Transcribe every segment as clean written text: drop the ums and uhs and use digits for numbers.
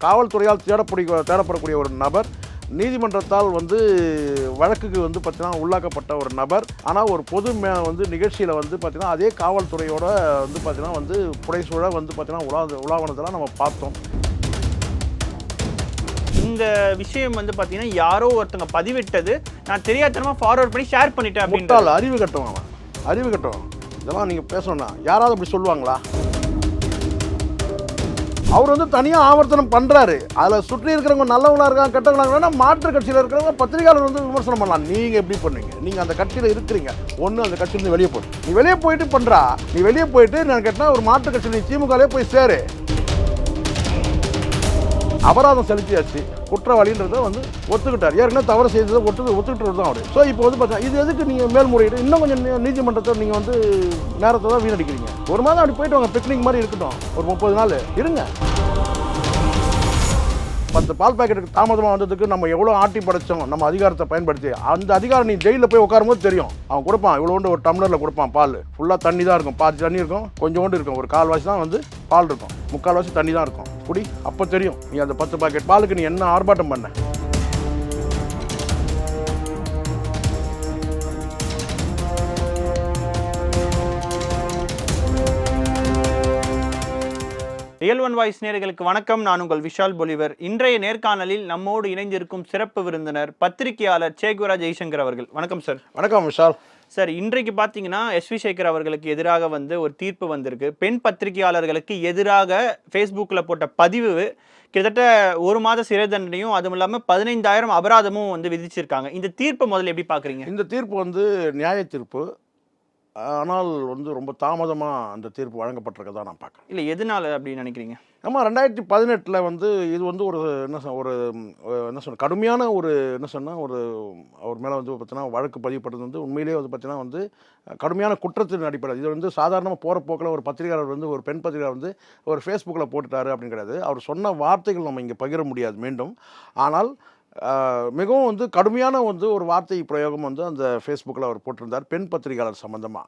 காவல்துறையால் தேடப்படக்கூடிய ஒரு நபர், நீதிமன்றத்தால் வழக்குக்கு பார்த்தீங்கன்னா உள்ளாக்கப்பட்ட ஒரு நபர். ஆனால் ஒரு பொது நிகழ்ச்சியில் பார்த்தீங்கன்னா அதே காவல்துறையோட பார்த்தீங்கன்னா புடைசூழ பார்த்தீங்கன்னா உலாவனதெல்லாம் நம்ம பார்த்தோம். இந்த விஷயம் பார்த்தீங்கன்னா யாரோ ஒருத்தங்க பதிவிட்டது, நான் தெரியாதனமா ஃபார்வர்ட் பண்ணி ஷேர் பண்ணிட்டேன் அப்படின்றால் அறிவு கட்டம். இதெல்லாம் நீங்கள் பேசணும்னா யாராவது அப்படி சொல்லுவாங்களா? அவர் தனியாக ஆவர்த்தனம் பண்ணுறாரு. அதில் சுற்றி இருக்கிறவங்க நல்லவங்களா இருக்காங்க, கெட்டவங்களா இருக்காங்கன்னா மாற்று கட்சியில் இருக்கிறவங்க பத்திரிகையாளர் விமர்சனம் பண்ணலாம். நீங்கள் எப்படி பண்ணுவீங்க? நீங்கள் அந்த கட்சியில் இருக்கிறீங்க, ஒன்று அந்த கட்சியிலேருந்து வெளியே போய் நீ வெளியே போயிட்டு பண்ணுறா. நீ வெளியே போயிட்டு நான் கேட்டால் ஒரு மாற்று கட்சியில் நீ திமுகலே போய் சேரு. அபராதம் செலுத்தியாச்சு, குற்றவாளின்றதை ஒத்துக்கிட்டார். ஏற்கனவே தவறு செய்ததை ஒத்துக்கிட்டு தான் அவர். ஸோ இப்போ பார்த்தா இது எதுக்கு நீங்கள் மேல்முறையீடு இன்னும் கொஞ்சம் நீதிமன்றத்தை நீங்கள் நேரத்தை தான் வீணடிக்கிறீங்க. ஒரு மாதம் அப்படி போயிட்டு வாங்க, பிக்னிக் மாதிரி இருக்கட்டும், ஒரு 30 நாள் இருங்க. 10 பால் பாக்கெட்டுக்கு தாமதமாக வந்ததுக்கு நம்ம எவ்வளோ ஆட்டி படைச்சோம் நம்ம அதிகாரத்தை பயன்படுத்தி. அந்த அதிகாரம் நீ ஜெயிலில் போய் உட்காரும்போது தெரியும். அவன் கொடுப்பான், இவ்வளோண்டு ஒரு டம்ளரில் கொடுப்பான் பால். ஃபுல்லாக தண்ணி தான் இருக்கும், பாதி தண்ணி இருக்கும், கொஞ்சோண்டு இருக்கும், ஒரு கால்வாசி தான் பால் இருக்கும், முக்கால்வாசி தண்ணி தான் இருக்கும். குடி, அப்போ தெரியும் நீ அந்த 10 பாக்கெட் பாலுக்கு நீ என்ன ஆர்ப்பாட்டம் பண்ண. ரியல் ஒன் வாய்ஸ் நேயர்களுக்கு வணக்கம். நான் உங்கள் விஷால் பொலிவர். இன்றைய நேர்காணலில் நம்மோடு இணைந்திருக்கும் சிறப்பு விருந்தினர் பத்திரிகையாளர் சேகுவரா ஜெய்சங்கர் அவர்கள். வணக்கம் சார். வணக்கம் விஷால் சார். இன்றைக்கு பார்த்தீங்கன்னா எஸ்வி சேகர் அவர்களுக்கு எதிராக ஒரு தீர்ப்பு வந்திருக்கு. பெண் பத்திரிகையாளர்களுக்கு எதிராக ஃபேஸ்புக்கில் போட்ட பதிவு கிட்டத்தட்ட 1 மாத சிறை தண்டனையும் அதுவும் இல்லாமல் 15,000 அபராதமும் விதிச்சிருக்காங்க. இந்த தீர்ப்பை முதல்ல எப்படி பார்க்குறீங்க? இந்த தீர்ப்பு நியாய தீர்ப்பு. ஆனால் ரொம்ப தாமதமாக அந்த தீர்ப்பு வழங்கப்பட்டிருக்கதா நான் பார்க்குறேன். இல்லை, எதனால அப்படின்னு நினைக்கிறீங்க? ஆமாம், 2018 இது ஒரு கடுமையான ஒரு அவர் மேலே பார்த்தீங்கன்னா வழக்கு பதிவுப்பட்டது உண்மையிலேயே பார்த்தீங்கன்னா கடுமையான குற்றத்தின் அடிப்படை. இது சாதாரணமாக போகிற போக்கில் ஒரு பத்திரிகையாளர் ஒரு பெண் பத்திரிகையாளர் ஒரு ஃபேஸ்புக்கில் போட்டுட்டாரு அப்படின்னு கிடையாது. அவர் சொன்ன வார்த்தைகள் நம்ம இங்கே பகிர முடியாது மீண்டும். ஆனால் மிகவும் கடுமையான ஒரு வார்த்தை பிரயோகம் அந்த ஃபேஸ்புக்கில் அவர் போட்டிருந்தார் பெண் பத்திரிகையாளர் சம்பந்தமாக.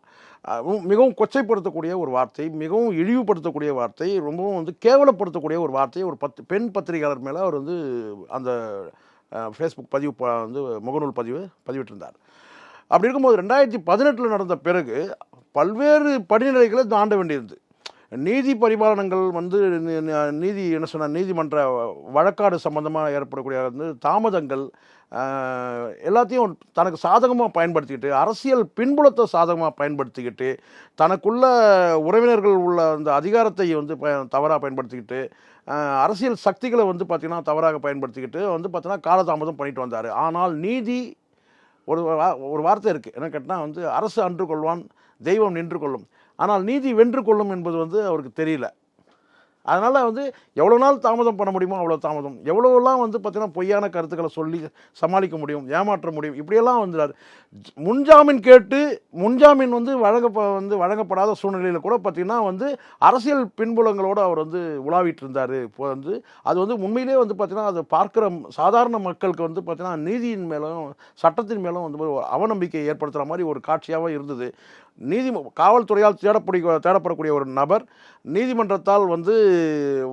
மிகவும் கொச்சைப்படுத்தக்கூடிய ஒரு வார்த்தை, மிகவும் இழிவுபடுத்தக்கூடிய வார்த்தை, ரொம்பவும் கேவலப்படுத்தக்கூடிய ஒரு வார்த்தை ஒரு பெண் பத்திரிகையாளர் மேலே அவர் அந்த ஃபேஸ்புக் பதிவு முகநூல் பதிவிட்டிருந்தார். அப்படி இருக்கும்போது 2018 நடந்த பிறகு பல்வேறு படிநிலைகளை தாண்ட வேண்டியிருந்தது. நீதி பரிபாலனங்கள் நீதிமன்ற வழக்காடு சம்பந்தமாக ஏற்படக்கூடிய தாமதங்கள் எல்லாத்தையும் தனக்கு சாதகமாக பயன்படுத்திக்கிட்டு, அரசியல் பின்புலத்தை சாதகமாக பயன்படுத்திக்கிட்டு, தனக்குள்ள உறவினர்கள் உள்ள அந்த அதிகாரத்தை தவறாக பயன்படுத்திக்கிட்டு, அரசியல் சக்திகளை பார்த்திங்கன்னா தவறாக பயன்படுத்திக்கிட்டு பார்த்திங்கன்னா காலதாமதம் பண்ணிட்டு வந்தார். ஆனால் நீதி ஒரு வார்த்தை இருக்குது, என்ன கேட்டால் அரசு அன்று கொள்வான், தெய்வம் நின்று கொள்ளும். ஆனால் நீதி வென்று கொள்ளும் என்பது அவருக்கு தெரியல. அதனால் எவ்வளோ நாள் தாமதம் பண்ண முடியுமோ அவ்வளோ தாமதம், எவ்வளோலாம் பார்த்திங்கன்னா பொய்யான கருத்துக்களை சொல்லி சமாளிக்க முடியும், ஏமாற்ற முடியும், இப்படியெல்லாம் முன்ஜாமீன் கேட்டு முன்ஜாமீன் வழங்கப்படாத சூழ்நிலையில் கூட பார்த்திங்கன்னா அரசியல் பின்புலங்களோடு அவர் உலாவிட்டு இருந்தார். இப்போ அது உண்மையிலே பார்த்திங்கன்னா அது பார்க்குற சாதாரண மக்களுக்கு பார்த்திங்கன்னா நீதியின் மேலும் சட்டத்தின் மேலும் அவநம்பிக்கை ஏற்படுத்துகிற மாதிரி ஒரு காட்சியாகவும் இருந்தது. காவல்துறையால் தேடப்படக்கூடிய ஒரு நபர், நீதிமன்றத்தால்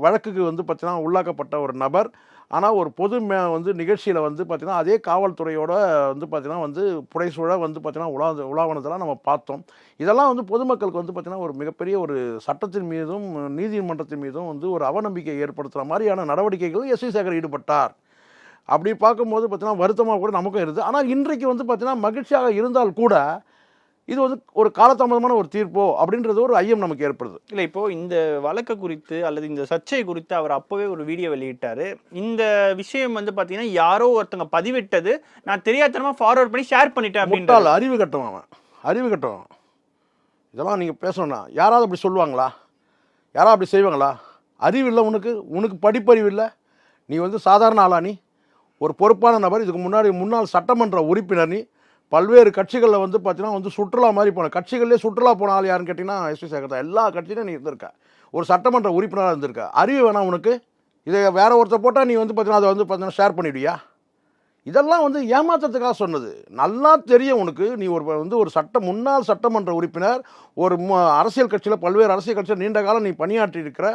வழக்குக்கு பார்த்தீங்கன்னா உள்ளாக்கப்பட்ட ஒரு நபர். ஆனால் ஒரு பொது நிகழ்ச்சியில் பார்த்தீங்கன்னா அதே காவல்துறையோட பார்த்தீங்கன்னா புடைசூழ பார்த்தீங்கன்னா உலாவனதெல்லாம் நம்ம பார்த்தோம். இதெல்லாம் பொதுமக்களுக்கு பார்த்தீங்கன்னா ஒரு மிகப்பெரிய ஒரு சட்டத்தின் மீதும் நீதிமன்றத்தின் மீதும் ஒரு அவநம்பிக்கை ஏற்படுத்துகிற மாதிரியான நடவடிக்கைகள் எஸ்வி சேகர் ஈடுபட்டார். அப்படி பார்க்கும்போது பார்த்தீங்கன்னா வருத்தமாக கூட நமக்கும் இருக்குது. ஆனால் இன்றைக்கு பார்த்தீங்கன்னா மகிழ்ச்சியாக இருந்தால் கூட இது ஒரு காலதாமதமான ஒரு தீர்ப்போ அப்படின்றது ஒரு ஐயம் நமக்கு ஏற்படுது. இல்லை, இப்போது இந்த வழக்கு குறித்து அல்லது இந்த சர்ச்சை குறித்து அவர் அப்போவே ஒரு வீடியோ வெளியிட்டார். இந்த விஷயம் பார்த்தீங்கன்னா யாரோ ஒருத்தங்க பதிவிட்டது, நான் தெரியாதனமாக ஃபார்வர்ட் பண்ணி ஷேர் பண்ணிட்டேன் அப்படின்றால் அறிவு கட்டம். இதெல்லாம் நீங்கள் பேசணும்னா யாராவது அப்படி சொல்லுவாங்களா? யாராவது அப்படி செய்வாங்களா? அறிவு இல்லை உனக்கு படிப்பறிவு இல்லை. நீ சாதாரண ஆளா? நீ ஒரு பொறுப்பான நபர், இதுக்கு முன்னாள் சட்டமன்ற உறுப்பினர். நீ பல்வேறு கட்சிகளில் பார்த்தீங்கன்னா சுற்றுலா மாதிரி போன கட்சிகள்லேயே சுற்றுலா போன ஆள் யாருன்னு கேட்டிங்கன்னா எஸ்வி சேகர் தான். எல்லா கட்சியிலும் நீ இருந்திருக்க, ஒரு சட்டமன்ற உறுப்பினராக இருந்திருக்க. அறிவு வேணாம் உனக்கு? இதை வேற ஒருத்தர் போட்டால் நீ பார்த்தீங்கன்னா அதை பார்த்தீங்கன்னா ஷேர் பண்ணிவிடுவியா? இதெல்லாம் வந்து ஏமாற்றத்துக்காக சொன்னது. நல்லா தெரியும் உனக்கு, நீ ஒரு முன்னாள் சட்டமன்ற உறுப்பினர், ஒரு அரசியல் கட்சியில், பல்வேறு அரசியல் கட்சியில் நீண்ட காலம் நீ பணியாற்றி இருக்கிற,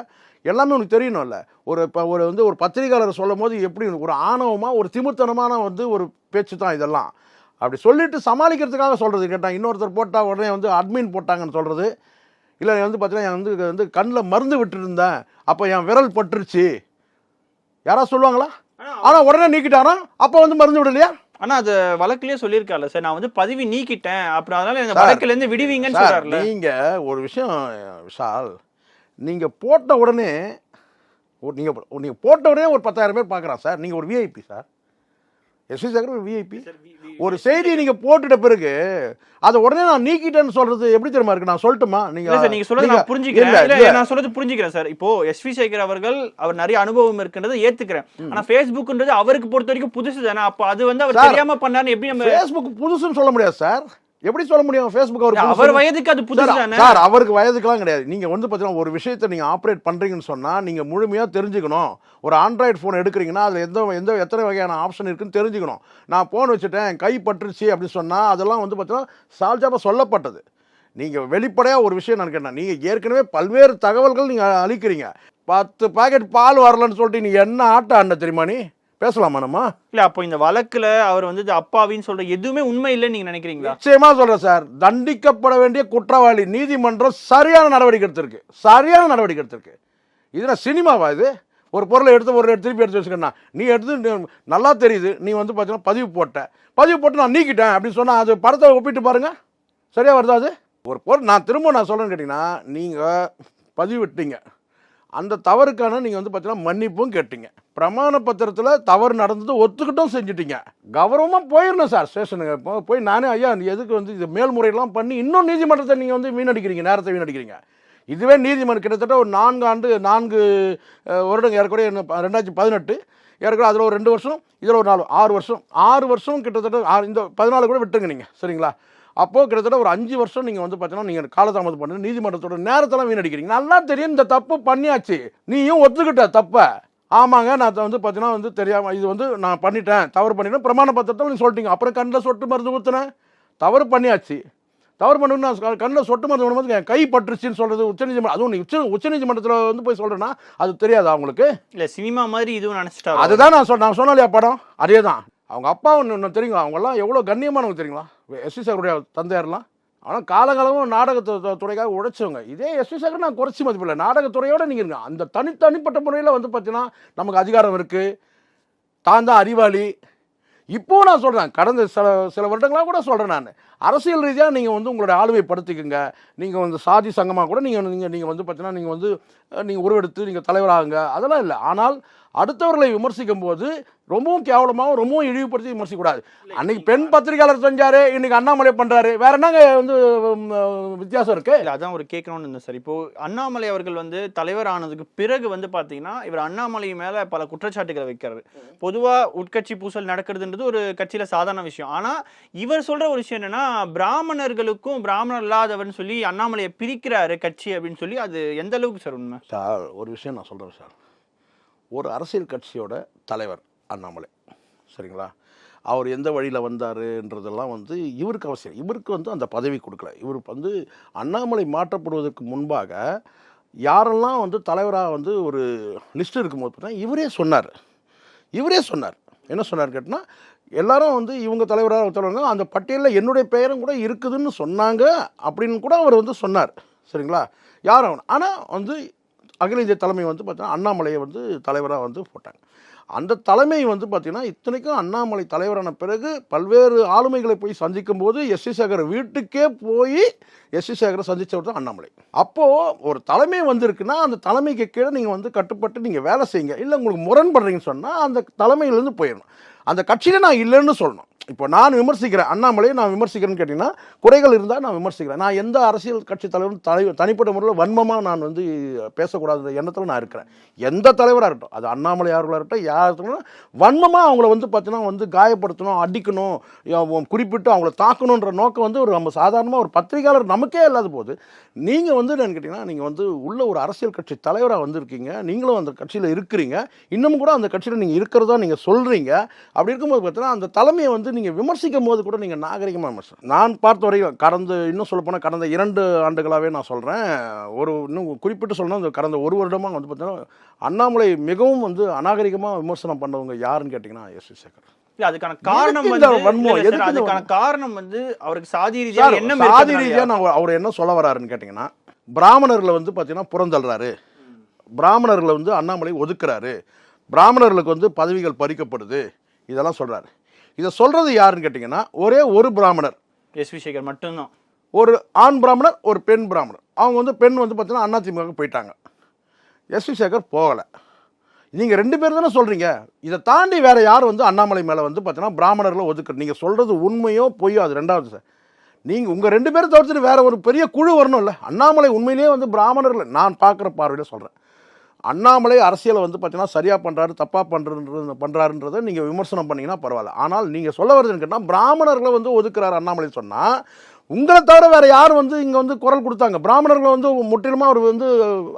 எல்லாமே உனக்கு தெரியணும்ல. ஒரு பத்திரிகையாளர் சொல்லும் போது எப்படி ஒரு ஆணவமாக, ஒரு திமிர்த்தனமான ஒரு பேச்சு தான் இதெல்லாம். அப்படி சொல்லிட்டு சமாளிக்கிறதுக்காக சொல்கிறது கேட்டால், இன்னொருத்தர் போட்டால் உடனே அட்மின் போட்டாங்கன்னு சொல்கிறது. இல்லை பார்த்தீங்கன்னா கண்ணில் மருந்து விட்டுருந்தேன், அப்போ என் விரல் பட்டுருச்சு, யாராவது சொல்லுவாங்களா? ஆனால் உடனே நீக்கிட்டாரா, அப்போ மருந்து விடலையா? ஆனா அது வழக்குலயே சொல்லியிருக்காருல்ல சார், நான் பதவி நீக்கிட்டேன், அப்புறம் அதனால இந்த வழக்குல இருந்து விடுவீங்கன்னு சொல்றாருல்ல. நீங்க ஒரு விஷயம் விஷால், நீங்க போட்ட உடனே ஒரு 10,000 பேர் பார்க்குறான் சார். நீங்க ஒரு விஐபி சார், எஸ்வி சேகர் ஒரு விஐபி. ஒரு செய்தியை நீங்க போட்டுட்ட பிறகு அதை உடனே நான் நீக்கிட்டேன்னு சொல்றது எப்படி தெரியுமா இருக்கு? நான் சொல்லட்டுமா? நீங்க சொல்றது நான் புரிஞ்சுக்கிறேன். நான் சொல்றது புரிஞ்சுக்கிறேன் சார். இப்போ எஸ்வி சேகர் அவர் நிறைய அனுபவம் இருக்குன்றதை ஏத்துக்கிறேன். ஆனா ஃபேஸ்புக்ன்றது அவருக்கு பொறுத்த வரைக்கும் புதுசு தானே. அப்ப அது அவர் தெரியாம பண்ணாருன்னு எப்படி நம்ம ஃபேஸ்புக் புதுசுன்னு சொல்ல முடியாது சார். எப்படி சொல்ல முடியும்? ஃபேஸ்புக் அவர் வயதுக்கு அது புதுசு தானே சார். அவருக்கு வயதுக்குலாம் கிடையாது. நீங்க பார்த்தீங்கன்னா ஒரு விஷயத்தை நீங்க ஆப்ரேட் பண்றீங்கன்னு சொன்னா நீங்க முழுமையா தெரிஞ்சுக்கணும். ஒரு ஆண்ட்ராய்டு ஃபோன் எடுக்கிறீங்கன்னா அதுல எத்தனை வகையான ஆப்ஷன் இருக்குன்னு தெரிஞ்சுக்கணும். நான் போன் வச்சுட்டேன், கை பட்டுருச்சு அப்படின்னு சொன்னா அதெல்லாம் பார்த்தீங்கன்னா சால்ஜாபா சொல்லப்பட்டது. நீங்க வெளிப்படையா ஒரு விஷயம் நான் கேட்டேன், நீங்க ஏற்கனவே பல்வேறு தகவல்கள் நீங்க அளிக்கிறீங்க. 10 பாக்கெட் பால் வரலன்னு சொல்லிட்டு நீ என்ன ஆட்ட ஆண்ட தெரியுமா? நீ பேசலாமா நம்ம? இல்ல, அப்போ இந்த வழக்குல அவர் அப்பாவின்னு சொல்ற எதுவுமே உண்மை இல்லைன்னு நீங்க நினைக்கிறீங்களா? நிச்சயமா சொல்றேன் சார். தண்டிக்கப்பட வேண்டிய குற்றவாளி. நீதிமன்றம் சரியான நடவடிக்கை எடுத்திருக்கு. இதுனா சினிமாவா இது? ஒரு பொருளை எடுத்து திருப்பி எடுத்து வச்சுக்கணும். நீ எடுத்து நல்லா தெரியுது, நீ பார்த்தீங்கன்னா பதிவு போட்டு நான் நீக்கிட்டேன் அப்படின்னு சொன்னா அது படத்தை ஒப்பிட்டு பாருங்க, சரியா வருதா? அது ஒரு பொருள் நான் சொல்றேன்னு கேட்டீங்கன்னா, நீங்க பதிவு விட்டீங்க, அந்த தவறுக்கான நீங்கள் பார்த்தீங்கன்னா மன்னிப்பும் கேட்டீங்க, பிரமாண பத்திரத்தில் தவறு நடந்தது ஒத்துக்கிட்டும் செஞ்சுட்டீங்க. கௌரவமாக போயிடணும் சார் ஸ்டேஷனுக்கு. போய் நானே ஐயா எதுக்கு இது மேல்முறையெல்லாம் பண்ணி இன்னும் நீதிமன்றத்தை நீங்கள் வீணடிக்கிறீங்க, நேரத்தை வீணடிக்கிறீங்க. இதுவே நீதிமன்றம் கிட்டத்தட்ட ஒரு 4 வருடங்க ஏறக்குறைய 2018 ஏறக்குறைய அதில் ஒரு 2 வருஷம், இதில் ஒரு 6 வருஷம் கிட்டத்தட்ட இந்த 14 கூட விட்டுருங்க நீங்கள், சரிங்களா? அப்போது கிட்டத்தட்ட ஒரு 5 வருஷம் நீங்கள் பார்த்தீங்கன்னா நீங்கள் காலதாமதம் பண்ணி நீதிமன்றத்தோட நேரத்தெல்லாம் வீணடிக்கிறீங்க. நல்லா தெரியும் இந்த தப்பு பண்ணியாச்சு, நீயும் ஒத்துக்கிட்ட தப்பை. ஆமாங்க, நான் பார்த்தீங்கன்னா தெரியாமல் இது நான் பண்ணிட்டேன், தவறு பண்ணிட்டேன், பிரமாண பத்திரத்தில் நீங்கள் சொல்லிட்டீங்க. அப்புறம் கண்ணில் சொட்டு மருந்து ஊற்றுனேன், தவறு பண்ணியாச்சு. தவறு பண்ணி நான் கண்ணில் சொட்டு மருந்து பண்ணும்போது என் கை பட்டுருச்சுன்னு சொல்கிறது உச்சநீதிமன்றம். அதுவும் நீ உச்சநீதிமன்றத்தில் போய் சொல்கிறேன்னா அது தெரியாதா அவங்களுக்கு? இல்லை, சினிமா மாதிரி இதுவும் நினச்சிட்டா. அதுதான் நான் சொன்னேன் இல்லையா படம், அதே தான். அவங்க அப்பா ஒன்று தெரியுங்களா? அவங்கெல்லாம் எவ்வளோ கண்ணியமானவங்க தெரியுங்களா? எஸ்வி சேகருடைய தந்தையாரெலாம். ஆனால் காலகாலமும் நாடகத்துறைக்காக உழைச்சவங்க. இதே எஸ்வி சேகர் நான் குறைச்சி மதிப்பில்லை, நாடகத்துறையோட நீங்கள் இருங்க. அந்த தனிப்பட்ட முறையில் பார்த்தீங்கன்னா நமக்கு அதிகாரம் இருக்குது, தான் அறிவாளி. இப்போவும் நான் சொல்கிறேன், கடந்த சில வருடங்களாக கூட சொல்கிறேன், நான் அரசியல் ரீதியாக நீங்கள் உங்களுடைய ஆளுமைப்படுத்திக்குங்க. நீங்கள் சாதி சங்கமாக கூட நீங்கள் பார்த்தீங்கன்னா நீங்கள் உருவெடுத்து நீங்கள் தலைவராகுங்க, அதெல்லாம் இல்லை. ஆனால் அடுத்தவர்களை விமர்சிக்கும் போது ரொம்பவும் கேவலமாகவும் ரொம்பவும் இழிவுபடுத்தி விமர்சிக்கக்கூடாது. அன்னைக்கு பெண் பத்திரிகையாளர் செஞ்சாரு, இன்னைக்கு அண்ணாமலை பண்றாரு, வேற என்னங்க வித்தியாசம் இருக்கு? அதான் ஒரு கேட்கணும்னு இருந்தேன் சார். இப்போ அண்ணாமலை அவர்கள் தலைவர் ஆனதுக்கு பிறகு பாத்தீங்கன்னா இவர் அண்ணாமலை மேல பல குற்றச்சாட்டுகளை வைக்கிறாரு. பொதுவா உட்கட்சி பூசல் நடக்கிறதுன்றது ஒரு கட்சியில சாதாரண விஷயம். ஆனா இவர் சொல்ற ஒரு விஷயம் என்னன்னா, பிராமணர்களுக்கும் பிராமணர் இல்லாதவர்னு சொல்லி அண்ணாமலையை பிரிக்கிறாரு கட்சி அப்படின்னு சொல்லி, அது எந்த அளவுக்கு சார் உண்மை? சார் ஒரு விஷயம் நான் சொல்றேன் சார், ஒரு அரசியல் கட்சியோட தலைவர் அண்ணாமலை, சரிங்களா? அவர் எந்த வழியில் வந்தாருன்றதெல்லாம் இவருக்கு அவசியம். இவருக்கு அந்த பதவி கொடுக்கல. இவர் அண்ணாமலை மாற்றப்படுவதற்கு முன்பாக யாரெல்லாம் தலைவராக ஒரு லிஸ்ட் இருக்கும்போது பார்த்தா இவரே சொன்னார். என்ன சொன்னார் கேட்டால், எல்லாரும் இவங்க தலைவராக அந்த பட்டியலில் என்னுடைய பெயரும் கூட இருக்குதுன்னு சொன்னாங்க அப்படின்னு கூட அவர் சொன்னார், சரிங்களா? யாரும். ஆனால் அகில இந்திய தலைமை பார்த்தீங்கன்னா அண்ணாமலையை தலைவராக போட்டாங்க. அந்த தலைமை பார்த்தீங்கன்னா இத்தனைக்கும் அண்ணாமலை தலைவரான பிறகு பல்வேறு ஆளுமைகளை போய் சந்திக்கும் போது எஸ்வி சேகர் வீட்டுக்கே போய் எஸ்வி சேகரை சந்தித்தவர் தான் அண்ணாமலை. அப்போது ஒரு தலைமை இருக்குன்னா அந்த தலைமைக்கு கீழே நீங்கள் கட்டுப்பட்டு நீங்கள் வேலை செய்யுங்க. இல்லை உங்களுக்கு முரண்படுறீங்கன்னு சொன்னால் அந்த தலைமையிலேருந்து போயிடணும். அந்த கட்சியில் நான் இல்லைன்னு சொல்லணும். இப்போ நான் விமர்சிக்கிறேன், அண்ணாமலையை நான் விமர்சிக்கிறேன்னு கேட்டிங்கன்னா, குறைகள் இருந்தால் நான் விமர்சிக்கிறேன். நான் எந்த அரசியல் கட்சி தலைவரும் தனிப்பட்ட முறையில் வன்மமாக நான் பேசக்கூடாத எண்ணத்தில் நான் இருக்கிறேன். எந்த தலைவராக இருக்கட்டும், அது அண்ணாமலை அவர்களாக இருக்கட்டும், சாதகத்துக்கு வன்மமாக அவங்கள வந்து பார்த்தீங்கன்னா வந்து காயப்படுத்தணும், அடிக்கணும், குறிப்பிட்டு அவங்கள தாக்கணுன்ற நோக்கம் வந்து ஒரு நம்ம சாதாரணமாக ஒரு பத்திரிகையாளர் நமக்கே இல்லாத போது நீங்கள் வந்து என்னன்னு கேட்டிங்கன்னா நீங்கள் வந்து உள்ள ஒரு அரசியல் கட்சி தலைவராக வந்திருக்கீங்க, நீங்களும் அந்த கட்சியில் இருக்கிறீங்க, இன்னமும் கூட அந்த கட்சியில் நீங்கள் இருக்கிறதா நீங்கள் சொல்கிறீங்க. அப்படி இருக்கும்போது பார்த்தீங்கன்னா அந்த தலைமையை வந்து நீங்கள் விமர்சிக்கும் போது கூட நீங்கள் நாகரிகமாக விமர்சனம். நான் பார்த்த வரைக்கும் இன்னும் சொல்லப்போனால் கடந்த 2 ஆண்டுகளாகவே நான் சொல்கிறேன், இன்னும் குறிப்பிட்டு சொல்லணும், அந்த கடந்த 1 வருடமாக வந்து பார்த்தீங்கன்னா அண்ணாமலை மிகவும் வந்து அநாகரிகமாக விமர்சனம் பண்ணவங்க யாருன்னு கேட்டிங்கன்னா எஸ்.வி. சேகர். அதுக்கான காரணம் வந்து அதுக்கான காரணம் வந்து அவருக்கு சாதி ரீதியாக என்ன சாதி ரீதியாக நான் அவர் என்ன சொல்ல வராருன்னு கேட்டிங்கன்னா, பிராமணர்களை வந்து பார்த்தீங்கன்னா புறந்தள்ளுறாரு, பிராமணர்களை வந்து அண்ணாமலை ஒதுக்குறாரு, பிராமணர்களுக்கு வந்து பதவிகள் பறிக்கப்படுது, இதெல்லாம் சொல்கிறாரு. இதை சொல்கிறது யாருன்னு கேட்டிங்கன்னா ஒரே ஒரு பிராமணர் எஸ்.வி. சேகர் மட்டும்தான். ஒரு ஆண் பிராமணர், ஒரு பெண் பிராமணர். அவங்க வந்து பெண் வந்து பார்த்தீங்கன்னா அதிமுக போயிட்டாங்க, எஸ்.வி. சேகர் போகலை. நீங்கள் 2 பேர் தானே சொல்கிறீங்க. இதை தாண்டி வேறு யார் வந்து அண்ணாமலை மேலே வந்து பார்த்தீங்கன்னா பிராமணர்களை ஒதுக்குறது? நீங்கள் சொல்கிறது உண்மையோ பொய்யோ அது 2வது சார். நீங்கள் உங்கள் 2 பேரும் தவிர்த்துட்டு வேறு ஒரு பெரிய குழு வரணும்ல. அண்ணாமலை உண்மையிலேயே வந்து பிராமணர்களை நான் பார்க்குற பார்வையில் சொல்கிறேன், அண்ணாமலை அரசியலை வந்து பார்த்தீங்கன்னா சரியாக பண்ணுறாரு தப்பாக பண்ணுறாருன்றதை நீங்கள் விமர்சனம் பண்ணிங்கன்னா பரவாயில்ல. ஆனால் நீங்கள் சொல்ல வருதுன்னு கேட்டால் பிராமணர்களை வந்து ஒதுக்குறாரு அண்ணாமலை சொன்னால் உங்களை தவிர வேறு யார் வந்து இங்கே வந்து குரல் கொடுத்தாங்க? பிராமணர்களை வந்து முற்றிலுமாக அவர் வந்து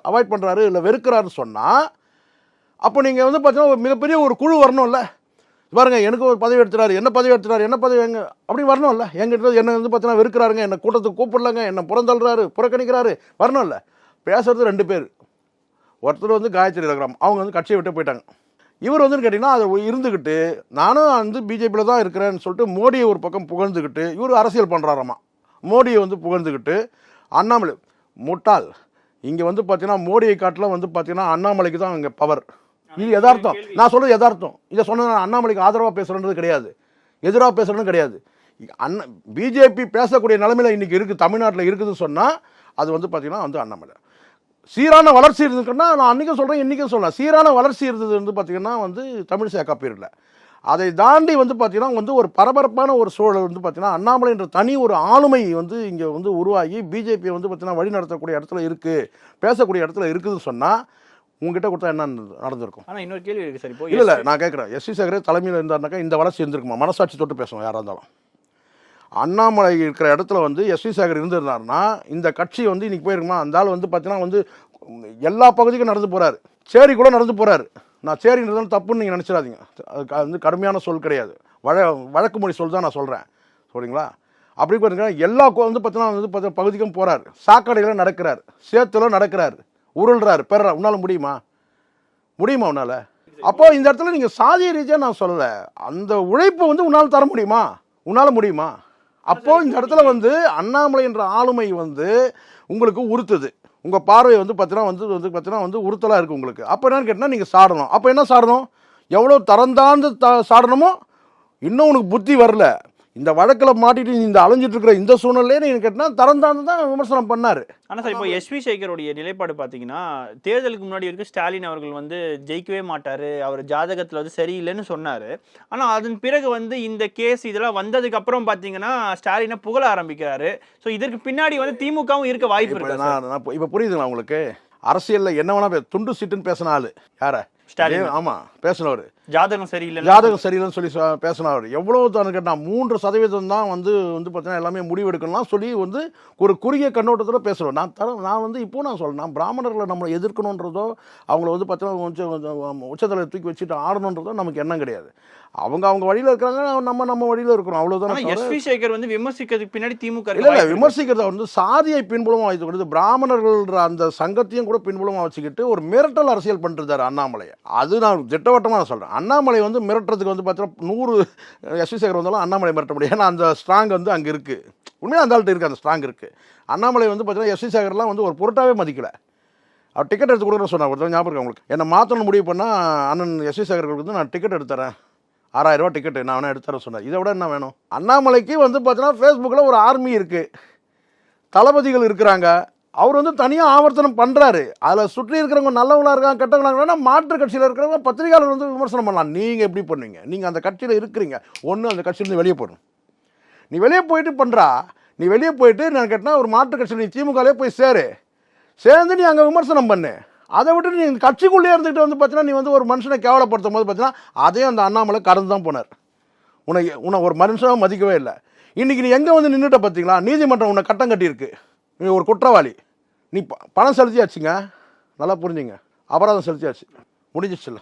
அவாய்ட் பண்ணுறாரு இல்லை வெறுக்கிறாருன்னு சொன்னால் அப்போ நீங்கள் வந்து பார்த்தீங்கன்னா மிகப்பெரிய ஒரு குழு வரணும்ல. பாருங்க, எனக்கு ஒரு பதவி எடுத்துறாரு, என்ன பதவி எடுத்துறாரு, என்ன பதவி எங்க அப்படி வரணும்ல. எங்கிட்ட என்ன வந்து பார்த்தீங்கன்னா வெறுக்கிறாருங்க, என்ன கூட்டத்துக்கு கூப்பிடலங்க, என்ன புறந்தள்ளுறாரு, புறக்கணிக்கிறாரு, வரணும்ல. பேசுறது 2 பேர். ஒருத்தர் வந்து காயத்ரி ரகுராம், அவங்க வந்து கட்சியை விட்டு போயிட்டாங்க. இவர் வந்து கேட்டிங்கன்னா அதை இருந்துக்கிட்டு நானும் வந்து பிஜேபியில் தான் இருக்கிறேன்னு சொல்லிட்டு மோடியை ஒரு பக்கம் புகழ்ந்துக்கிட்டு இவர் அரசியல் பண்ணுறாராமா. மோடியை வந்து புகழ்ந்துக்கிட்டு அண்ணாமலை முட்டாள். இங்கே வந்து பார்த்தீங்கன்னா மோடியை காட்டில் வந்து பார்த்தீங்கன்னா அண்ணாமலைக்கு தான் இங்கே பவர். இது யதார்த்தம், நான் சொல்கிறது யதார்த்தம். இதை சொன்ன அண்ணாமலைக்கு ஆதரவாக பேசுகிறன்றது கிடையாது, எதிராக பேசுகிறன்னு கிடையாது. பிஜேபி பேசக்கூடிய நிலைமையில் இன்றைக்கி இருக்குது, தமிழ்நாட்டில் இருக்குதுன்னு சொன்னால் அது வந்து பார்த்தீங்கன்னா வந்து அண்ணாமலை. சீரான வளர்ச்சி இருந்துக்குன்னா நான் அன்றைக்கும் சொல்கிறேன் இன்றைக்கும் சொல்லலாம், சீரான வளர்ச்சி இருந்தது வந்து பார்த்திங்கன்னா வந்து தமிழிசை காப்பீரில். அதை தாண்டி வந்து பார்த்திங்கன்னா வந்து ஒரு பரபரப்பான ஒரு சூழல் வந்து பார்த்திங்கன்னா அண்ணாமலைன்ற தனி ஒரு ஆளுமை வந்து இங்கே வந்து உருவாகி பிஜேபியை வந்து பார்த்திங்கன்னா வழி நடத்தக்கூடிய இடத்துல இருக்குது, பேசக்கூடிய இடத்துல இருக்குதுன்னு சொன்னால் உங்ககிட்ட கொடுத்தா என்ன நடந்திருக்கும்? ஆனால் இன்னொரு கேள்வி இருக்குது சார். இப்போ இல்லை நான் கேட்குறேன், எஸ்.வி. சேகரே தலைமையில் இருந்தாருனாக்கா இந்த வளர்ச்சி இருந்திருக்குமா? மனசாட்சி தொட்டு பேசுவோம் யாராக இருந்தாலும். அண்ணாமலை இருக்கிற இடத்துல வந்து எஸ்.வி. சேகர் இருந்திருந்தாருன்னா இந்த கட்சி வந்து இன்றைக்கி போயிருக்குமா? அந்த ஆள் வந்து பார்த்தீங்கன்னா வந்து எல்லா பகுதிக்கும் நடந்து போகிறாரு, சேரி கூட நடந்து போகிறாரு. நான் சேரின்றது தப்புன்னு நீங்கள் நினச்சிடாதீங்க, அது வந்து கடுமையான சொல் கிடையாது, வழக்கு மொழி சொல் தான் நான் சொல்கிறேன், சரிங்களா? அப்படி பார்த்தீங்கன்னா எல்லா வந்து பார்த்தீங்கன்னா வந்து பகுதிக்கும் போகிறாரு, சாக்கடையில் நடக்கிறார், சேத்துல நடக்கிறார், உருள்றாரு, பெறார். உன்னால் முடியுமா? உன்னால்? அப்போது இந்த இடத்துல நீங்கள் சாதிய ரீதியாக நான் சொல்லலை, அந்த உழைப்பை வந்து உன்னால் தர முடியுமா? உன்னால் முடியுமா? அப்போது இந்த இடத்துல வந்து அண்ணாமலை என்ற ஆளுமை வந்து உங்களுக்கு உறுத்துது, உங்கள் பார்வை வந்து பார்த்தீங்கன்னா வந்து உறுத்தலாக இருக்குது உங்களுக்கு. அப்போ என்னன்னு கேட்டால் நீங்கள் சாடணும். அப்போ என்ன சாடணும்? எவ்வளோ தரந்தாந்து சாடணுமோ. இன்னும் உனக்கு புத்தி வரல, இந்த வழக்கில் மாட்டிட்டு இந்த அலைஞ்சிட்டு இருக்கிற இந்த சூழ்நிலையே நீங்கள் கேட்டால் தரந்தாந்து தான் விமர்சனம் பண்ணார். ஆனால் சார் இப்போ எஸ்.வி. சேகருடைய நிலைப்பாடு பார்த்தீங்கன்னா தேர்தலுக்கு முன்னாடி வரைக்கும் ஸ்டாலின் அவர்கள் வந்து ஜெயிக்கவே மாட்டார், அவர் ஜாதகத்தில் வந்து சரியில்லைன்னு சொன்னார். ஆனால் அதன் பிறகு வந்து இந்த கேஸ் இதெல்லாம் வந்ததுக்கு அப்புறம் பார்த்தீங்கன்னா ஸ்டாலினை புகழ ஆரம்பிக்கிறாரு. ஸோ இதற்கு பின்னாடி வந்து திமுகவும் இருக்க வாய்ப்பு இருக்கு. நான் இப்போ புரியுதுங்களா உங்களுக்கு? அரசியலில் என்ன வேணா துண்டு சீட்டுன்னு பேசின ஆள் யாரை? ஸ்டாலின். ஆமாம், பேசினவர் ஜாதகம் சரியில்லைன்னு சொல்லி பேசினவர். எவ்வளோ தான் கேட்டால் 3% தான் வந்து பார்த்தீங்கன்னா எல்லாமே முடிவெடுக்கணும்லாம் சொல்லி வந்து ஒரு குறுகிய கண்ணோட்டத்தில் பேசுகிறோம். நான் வந்து இப்போ நான் சொல்கிறேன், பிராமணர்களை நம்மளை எதிர்க்கணுன்றதோ அவங்கள வந்து பார்த்தீங்கன்னா உச்சத்தலை தூக்கி வச்சுட்டு ஆடணுன்றதோ நமக்கு எண்ணம் கிடையாது. அவங்க வழியில் இருக்கிறாங்க, நம்ம வழியில் இருக்கிறோம், அவ்வளோதான். எஸ்.வி. சேகர் வந்து விமர்சிக்கிறதுக்கு பின்னாடி திமுக இல்லை விமர்சிக்கிறத வந்து சாதியை பின்புலமாக வைத்து கொடுத்து பிராமணர்கள்ன்ற அந்த சங்கத்தையும் கூட பின்புலமாக வச்சுக்கிட்டு ஒரு மிரட்டல் அரசியல் பண்ணிருந்தார் அண்ணாமலையை. அது நான் திட்டவட்டமாக சொல்கிறேன். அண்ணாமலை வந்து மிரட்டுறதுக்கு வந்து பார்த்தீங்கன்னா 100 எஸ்.வி. சேகர் வந்தாலும் அண்ணாமலை மிரட்ட முடியும். ஏன்னா அந்த ஸ்ட்ராங் வந்து அங்கே இருக்குது, உண்மையாக அந்த ஆள்கிட்ட இருக்குது, அந்த ஸ்ட்ராங் இருக்குது. அண்ணாமலை வந்து பார்த்தீங்கன்னா எஸ்.வி. சேகர்லாம் வந்து ஒரு பொருட்டாவே மதிக்கலை. அவர் டிக்கெட் எடுத்து கொடுக்குறேன்னு சொன்னார். ஒருத்தர் ஞாபகம் இருக்கு அவங்களுக்கு. என்னை மாற்றணும் முடிவு பண்ணால் அண்ணன் எஸ்.வி. சேகருக்கு வந்து நான் டிக்கெட் எடுத்துறேன், 6000 ரூபா டிக்கெட்டு நான் வேணா எடுத்துறேன் சொன்னார். இதை விட என்ன வேணும்? அண்ணாமலைக்கு வந்து பார்த்தீங்கன்னா ஃபேஸ்புக்கில் ஒரு ஆர்மி இருக்குது, தளபதிகள் இருக்கிறாங்க, அவர் வந்து தனியாக ஆவர்த்தனம் பண்ணுறாரு. அதில் சுற்றி இருக்கிறவங்க நல்லவங்களாக இருக்காங்க கெட்டவங்களாக இருக்காங்கன்னா மாற்று கட்சியில் இருக்கிறவங்க பத்திரிகையாளர் வந்து விமர்சனம் பண்ணலாம். நீங்கள் எப்படி பண்ணுவீங்க? நீங்கள் அந்த கட்சியில் இருக்கிறீங்க, ஒன்று அந்த கட்சியிலேருந்து வெளியே போகணும். நீ வெளியே போயிட்டு பண்ணுறா, நீ வெளியே போயிட்டு நான் கேட்டால் ஒரு மாற்று கட்சியில் நீ திமுகலே போய் சேர்ந்து நீ அங்கே விமர்சனம் பண்ணு. அதை விட்டு நீங்கள் கட்சிக்குள்ளே இருந்துகிட்டு வந்து பார்த்தீங்கன்னா நீ வந்து ஒரு மனுஷனை கேவலப்படுத்தும் போது பார்த்தீங்கன்னா அதே அந்த அண்ணாமலை கடந்து தான் போனார். உன்னை ஒரு மனுஷனாக மதிக்கவே இல்லை. இன்றைக்கி நீ எங்கே வந்து நின்றுட்ட பார்த்தீங்களா, நீதிமன்றம் உன்னை கட்டம் கட்டியிருக்கு, நீ ஒரு குற்றவாளி, நீ பணம் செலுத்தியாச்சுங்க, நல்லா புரிஞ்சுங்க, அபராதம் செலுத்தியாச்சு, முடிஞ்சிச்சுல்ல.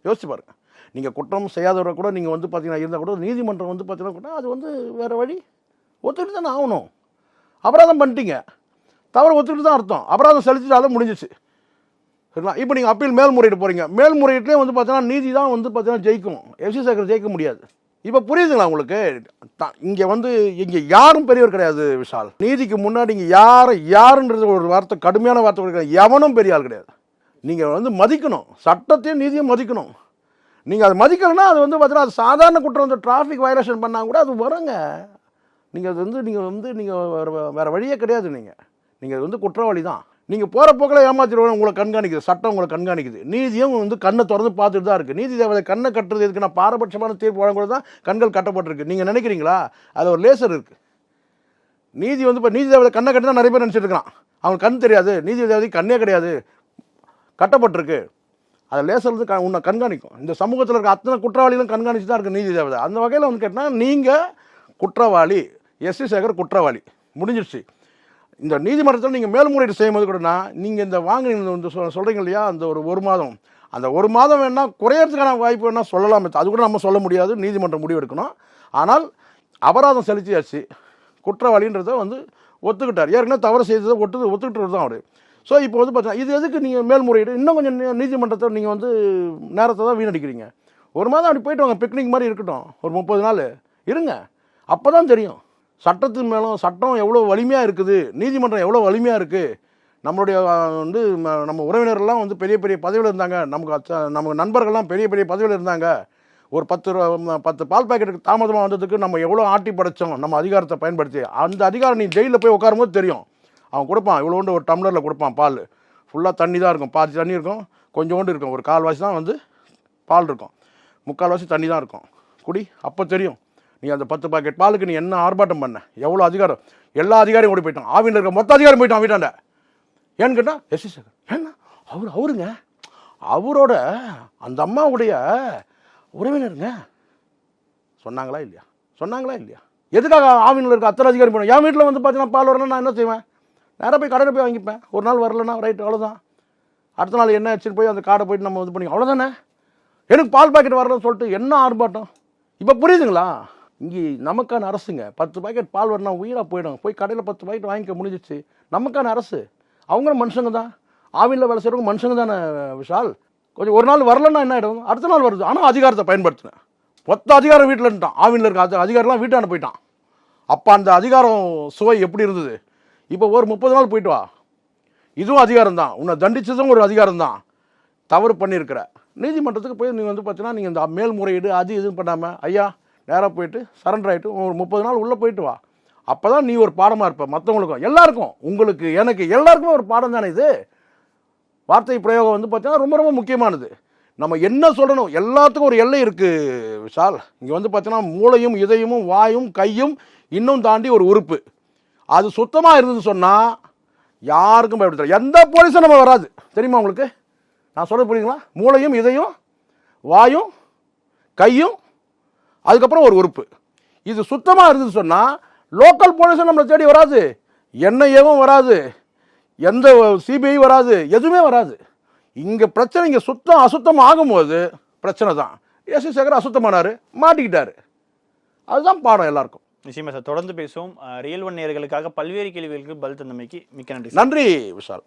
யோசிச்சு பாருங்கள், நீங்கள் குற்றம் செய்யாதவரை கூட நீங்கள் வந்து பார்த்தீங்கன்னா இருந்தால் கூட நீதிமன்றம் வந்து பார்த்தீங்கன்னா கூட அது வந்து வேறு வழி ஒத்துக்கிட்டு தானே ஆகணும். அபராதம் பண்ணிட்டீங்க, தவறு ஒத்துக்கிட்டு தான் அர்த்தம், அபராதம் செலுத்திட்டாலும் முடிஞ்சிச்சு, சரிங்களா. இப்போ நீங்கள் அப்பீல் மேல்முறையீடு போகிறீங்க, மேல்முறையீட்டிலே வந்து பார்த்தீங்கன்னா நீதி தான் வந்து பார்த்தீங்கன்னா ஜெயிக்கும், எஸ்வி சேகர் ஜெயிக்க முடியாது. இப்போ புரியுதுங்களா உங்களுக்கு? இங்கே வந்து இங்கே யாரும் பெரியவர் கிடையாது விஷால். நீதிக்கு முன்னாடி இங்கே யாருன்றது ஒரு வார்த்தை, கடுமையான வார்த்தை கிடையாது. எவனும் பெரிய ஆள் கிடையாது. நீங்கள் வந்து மதிக்கணும், சட்டத்தையும் நீதியும் மதிக்கணும். நீங்கள் அதை மதிக்கலைன்னா அது வந்து பார்த்தீங்கன்னா அது சாதாரண குற்றம், வந்து டிராஃபிக் வயலேஷன் பண்ணால் கூட அது வருங்க. நீங்கள் அது வந்து நீங்கள் வேறு வழியே கிடையாது. நீங்கள் வந்து குற்றவாளி தான். நீங்கள் போகிற போக்கில் ஏமாத்திடுவோம், உங்களை கண்காணிக்குது, சட்டம் உங்களை கண்காணிக்குது, நீதியும் வந்து கண்ணை திறந்து பார்த்துட்டு தான் இருக்குது. நீதி தேவதை கண்ணை கட்டுறது எதுக்கு? நான் பாரபட்சமான தீர்ப்பு வழங்குறது தான் கண்கள் கட்டப்பட்டிருக்கு. நீங்கள் நினைக்கிறீங்களா? அதில் ஒரு லேசர் இருக்குது. நீதி வந்து இப்போ நீதி தேவதை கண்ணை கட்டி தான் நிறைய பேர் நினச்சிட்டு இருக்கான். அவங்களுக்கு கண் தெரியாது, நீதி தேவதை கண்ணே கிடையாது, கட்டப்பட்டிருக்கு. அதை லேசர் வந்து உன்னை கண்காணிக்கும். இந்த சமூகத்தில் இருக்க அத்தனை குற்றவாளிகளும் கண்காணிச்சு தான் இருக்குது நீதி தேவதை. அந்த வகையில் வந்து கேட்டால் நீங்கள் குற்றவாளி, எஸ்வி சேகர் குற்றவாளி, முடிஞ்சிடுச்சு. இந்த நீதிமன்றத்தில் நீங்கள் மேல்முறையீடு செய்யும்போது கூடனா நீங்கள் இந்த வந்து சொல்கிறீங்க இல்லையா, அந்த ஒரு மாதம், அந்த ஒரு மாதம் வேணால் குறையறதுக்கான வாய்ப்பு வேணால் சொல்லலாம். அது கூட நம்ம சொல்ல முடியாது, நீதிமன்றம் முடிவு எடுக்கணும். ஆனால் அபராதம் செலுத்தியாச்சு, குற்றவாளின்றதை வந்து ஒத்துக்கிட்டார். ஏற்கனவே தவறு செய்ததை ஒத்துக்கிட்டு தான் அவர். ஸோ இப்போ வந்து பார்த்தீங்கன்னா இது எதுக்கு நீங்கள் மேல்முறையீடு இன்னும் கொஞ்சம் நீதிமன்றத்தை நீங்கள் வந்து நேரத்தை தான் வீணடிக்கிறீங்க. ஒரு மாதம் அப்படி போய்ட்டு வாங்க, பிக்னிக் மாதிரி இருக்கட்டும், ஒரு 30 நாள் இருங்க, அப்போ தான் தெரியும் சட்டத்தின் மேலும் சட்டம் எவ்வளோ வலிமையாக இருக்குது, நீதிமன்றம் எவ்வளோ வலிமையாக இருக்குது. நம்மளுடைய வந்து நம்ம உறவினர்கள்லாம் வந்து பெரிய பெரிய பதவியில் இருந்தாங்க, நமக்கு நண்பர்கள்லாம் பெரிய பெரிய பதவியில் இருந்தாங்க. ஒரு 10 பால் பாக்கெட்டுக்கு தாமதமாக வந்ததுக்கு நம்ம எவ்வளோ ஆட்டி படைச்சோம் நம்ம அதிகாரத்தை பயன்படுத்தி. அந்த அதிகாரம் நீ ஜெயிலில் போய் உட்காரும்போது தெரியும். அவன் கொடுப்பான், இவ்வளோண்டு ஒரு டம்ளரில் கொடுப்பான் பால், ஃபுல்லாக தண்ணி தான் இருக்கும், பாதி தண்ணி இருக்கும், கொஞ்சோண்டு இருக்கும், ஒரு கால்வாசி தான் வந்து பால் இருக்கும், முக்கால்வாசி தண்ணி தான் இருக்கும், குடி. அப்போ தெரியும் நீ அந்த 10 பாக்கெட் பாலுக்கு நீ என்ன ஆர்ப்பாட்டம் பண்ண, எவ்வளோ அதிகாரம். எல்லா அதிகாரியும் ஓடி போயிட்டான், ஆவியில் இருக்க மொத்த அதிகாரம் போயிட்டான் வீட்டாண்ட. ஏன்னு கேட்டால் எஸ்வி சேகர் ஏன்னா அவருங்க அவரோட அந்த அம்மாவுடைய உறவினருங்க. சொன்னாங்களா இல்லையா? எதுக்காக ஆவியில் இருக்க அத்தனை அதிகாரி போனோம்? என் வீட்டில் வந்து பார்த்தீங்கன்னா பால் வரலன்னா நான் என்ன செய்வேன்? நேராக போய் கடையில் போய் வாங்கிப்பேன். ஒரு நாள் வரலன்னா ரைட்டு, அவ்வளோதான். அடுத்த நாள் என்ன ஆச்சுன்னு போய் அந்த காடை போயிட்டு நம்ம இது பண்ணி அவ்வளோதானே. எனக்கு பால் பாக்கெட் வரலன்னு சொல்லிட்டு என்ன ஆர்ப்பாட்டம்? இப்போ புரியுதுங்களா? இங்கே நமக்கான அரசுங்க. 10 பாக்கெட் பால் வரனா உயிராக போயிடும். போய் கடையில் 10 பாக்கெட் வாங்கிக்க முடிஞ்சிச்சு. நமக்கான அரசு. அவங்களும் மனுஷங்க தான், ஆவியில் வேலை செய்கிறவங்க மனுஷங்க தானே விஷால். கொஞ்சம் ஒரு நாள் வரலன்னா என்ன ஆகிடும்? அடுத்த நாள் வருது. ஆனால் அதிகாரத்தை பயன்படுத்தினேன். மொத்த அதிகாரம் வீட்டில் இருந்துட்டான், ஆவியில் இருக்க அதிகாரம்லாம் வீட்டாண்ட போயிட்டான். அப்போ அந்த அதிகாரம் சுவை எப்படி இருந்தது? இப்போ ஒரு 30 நாள் போயிட்டு வா, இதுவும் அதிகாரம் தான், உன்னை தண்டிச்சதும் ஒரு அதிகாரம் தான். தவறு பண்ணியிருக்கிற நீதிமன்றத்துக்கு போய் நீங்கள் வந்து பார்த்தீங்கன்னா நீங்கள் இந்த மேல்முறையீடு அது இதுவும் பண்ணாமல் ஐயா நேராக போயிட்டு சரண்டர் ஆகிட்டு ஒரு 30 நாள் உள்ளே போயிட்டு வா. அப்போ தான் நீ ஒரு பாடமாக இருப்ப மற்றவங்களுக்கும், எல்லாருக்கும், உங்களுக்கு, எனக்கு, எல்லாருக்குமே ஒரு பாடம் தானே இது. வார்த்தை பிரயோகம் வந்து பார்த்தீங்கன்னா ரொம்ப ரொம்ப முக்கியமானது. நம்ம என்ன சொல்லணும், எல்லாத்துக்கும் ஒரு எல்லை இருக்குது விஷால். இங்கே வந்து பார்த்தீங்கன்னா மூளையும் இதயமும் வாயும் கையும் இன்னும் தாண்டி ஒரு உறுப்பு, அது சுத்தமாக இருந்ததுன்னு சொன்னால் யாருக்கும் பயப்படுத்த, எந்த போலீஸும் நம்ம வராது. தெரியுமா உங்களுக்கு? நான் சொல்ல புரியுங்களா? மூளையும் இதயம் வாயும் கையும் அதுக்கப்புறம் ஒரு உறுப்பு, இது சுத்தமாக இருந்ததுன்னு சொன்னால் லோக்கல் போலீஸும் நம்மளை தேடி வராது, என்ஐஏவும் வராது, எந்த சிபிஐ வராது, எதுவுமே வராது. இங்கே பிரச்சனை, இங்கே சுத்தம் அசுத்தம் ஆகும்போது பிரச்சனை தான். எஸ்வி சேகர் அசுத்தமானார், மாட்டிக்கிட்டாரு. அதுதான் பாடம் எல்லாருக்கும். நிச்சயமா சார், தொடர்ந்து பேசுவோம். ரியல் ஒன் நேயர்களுக்காக பல்வேறு கேள்விகளுக்கு பதில் தந்தமைக்கு மிக்க நன்றி. நன்றி விஷால்.